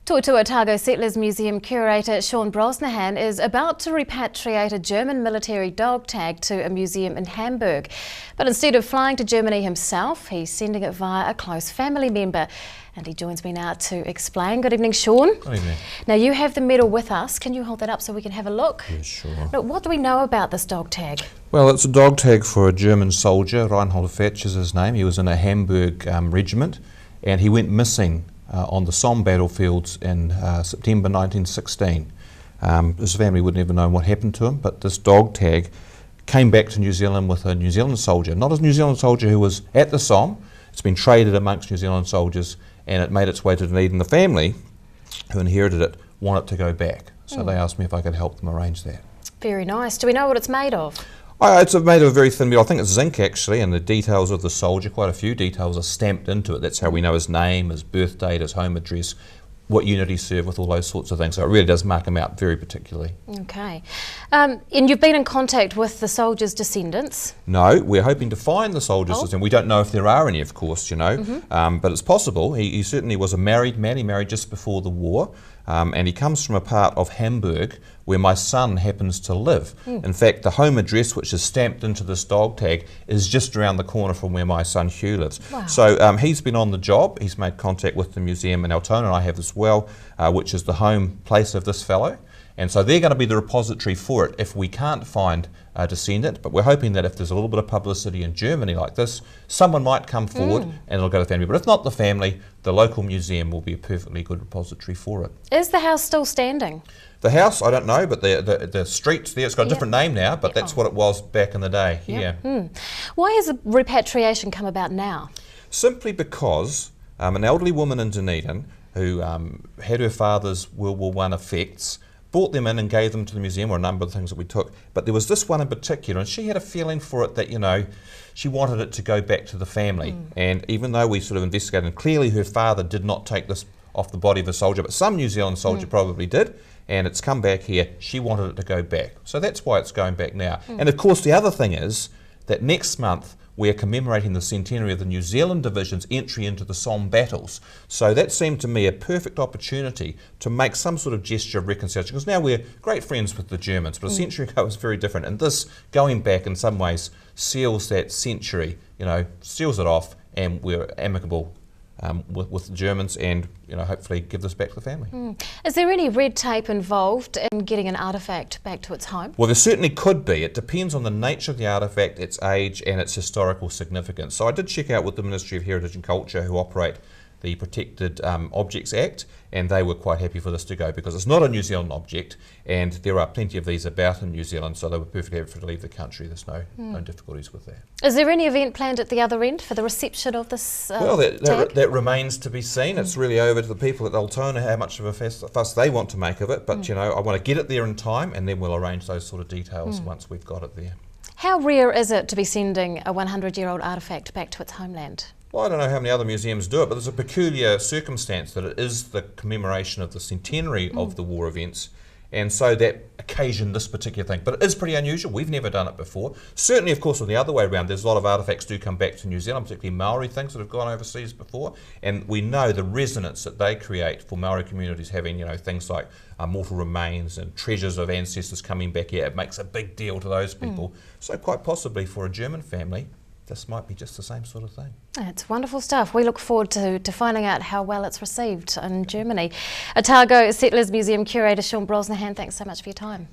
Toitu Otago Settlers Museum curator Brosnahan is about to repatriate a German military dog tag to a museum in Hamburg. But instead of flying to Germany himself, he's sending it via a close family member. And he joins me now to explain. Good evening, Sean. Good evening. Now, you have the medal with us. Can you hold that up so we can have a look? Yeah, sure. Now, what do we know about this dog tag? Well, it's a dog tag for a German soldier. Reinhold Fatsch is his name. He was in a Hamburg regiment, and he went missing on the Somme battlefields in September 1916. His family wouldn't ever know what happened to him, but this dog tag came back to New Zealand with a New Zealand soldier. Not a New Zealand soldier who was at the Somme. It's been traded amongst New Zealand soldiers, and it made its way to Dunedin. The family who inherited it wanted to go back, so they asked me if I could help them arrange that. Very nice. Do we know what it's made of? It's made of a very thin metal. I think it's zinc actually, and the details of the soldier, quite a few details, are stamped into it. That's how we know his name, his birth date, his home address, what unit he served with, all those sorts of things. So it really does mark him out very particularly. Okay. And you've been in contact with the soldiers' descendants? No, we're hoping to find the soldiers' descendants. We don't know if there are any, of course, you know, but it's possible. He certainly was a married man. He married just before the war, and he comes from a part of Hamburg where my son happens to live. In fact, the home address, which is stamped into this dog tag, is just around the corner from where my son Hugh lives. Wow. So he's been on the job. He's made contact with the museum in Altona, and I have as well, which is the home place of this fellow. And so they're going to be the repository for it if we can't find a descendant. But we're hoping that if there's a little bit of publicity in Germany like this, someone might come forward and it'll go to the family. But if not the family, the local museum will be a perfectly good repository for it. Is the house still standing? The house, I don't know, but the streets there, it's got a different name now, but that's what it was back in the day. Yeah. Why has the repatriation come about now? Simply because an elderly woman in Dunedin who had her father's World War I effects brought them in and gave them to the museum, or a number of things that we took. But there was this one in particular, and she had a feeling for it that, you know, she wanted it to go back to the family. And even though we sort of investigated, and clearly her father did not take this off the body of a soldier, but some New Zealand soldier probably did, and it's come back here, she wanted it to go back. So that's why it's going back now. And of course the other thing is that next month we're commemorating the centenary of the New Zealand Division's entry into the Somme battles. So that seemed to me a perfect opportunity to make some sort of gesture of reconciliation, because now we're great friends with the Germans, but a century ago it was very different, and this going back in some ways seals that century, you know, seals it off, and we're amicable with the Germans, and you know, hopefully give this back to the family. Is there any red tape involved in getting an artefact back to its home? Well, there certainly could be. It depends on the nature of the artefact, its age and its historical significance. So I did check out with the Ministry of Heritage and Culture, who operate the Protected Objects Act, and they were quite happy for this to go because it's not a New Zealand object, and there are plenty of these about in New Zealand, so they were perfectly happy to leave the country. There's no difficulties with that. Is there any event planned at the other end for the reception of this Well, tag? that remains to be seen. It's really over to the people at Altona how much of a fuss they want to make of it, but you know, I want to get it there in time, and then we'll arrange those sort of details once we've got it there. How rare is it to be sending a 100-year-old artefact back to its homeland? Well, I don't know how many other museums do it, but there's a peculiar circumstance that it is the commemoration of the centenary of the war events, and so that occasioned this particular thing. But it is pretty unusual. We've never done it before. Certainly, of course, on the other way around, there's a lot of artefacts do come back to New Zealand, particularly Maori things that have gone overseas before, and we know the resonance that they create for Maori communities having, you know, things like mortal remains and treasures of ancestors coming back here. It makes a big deal to those people. So quite possibly for a German family, this might be just the same sort of thing. It's wonderful stuff. We look forward to finding out how well it's received in Germany. Otago Settlers Museum curator Brosnahan, thanks so much for your time.